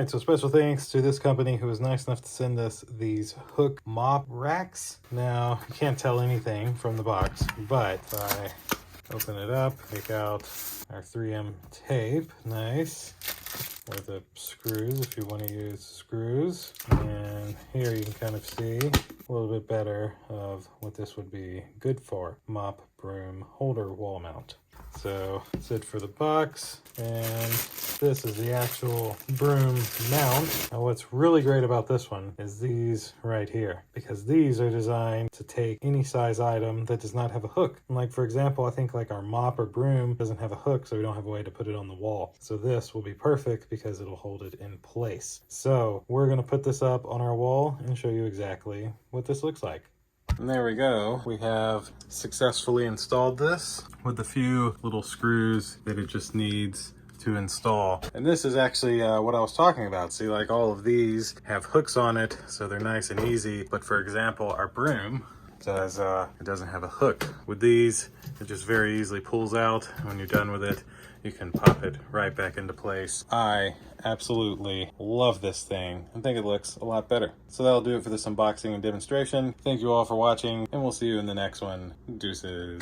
right, so special thanks to this company who was nice enough to send us these hook mop racks. Now, you can't tell anything from the box, but if I open it up, take out our 3M tape, nice, or the screws if you want to use screws. And here you can kind of see a little bit better of what this would be good for. Mop, broom, holder, wall mount. So that's it for the box, and this is the actual broom mount. Now what's really great about this one is these right here, because these are designed to take any size item that does not have a hook. And like for example, I think like our mop or broom doesn't have a hook, so we don't have a way to put it on the wall. So this will be perfect because it'll hold it in place. So we're gonna put this up on our wall and show you exactly what this looks like. And there we go. We have successfully installed this with a few little screws that it just needs to install. And this is actually what I was talking about. See, like all of these have hooks on it, so they're nice and easy. But for example, our broom does it doesn't have a hook. With these, it just very easily pulls out. When you're done with it, you can pop it right back into place. I absolutely love this thing and think it looks a lot better. So that'll do it for this unboxing and demonstration. Thank you all for watching, and we'll see you in the next one. Deuces.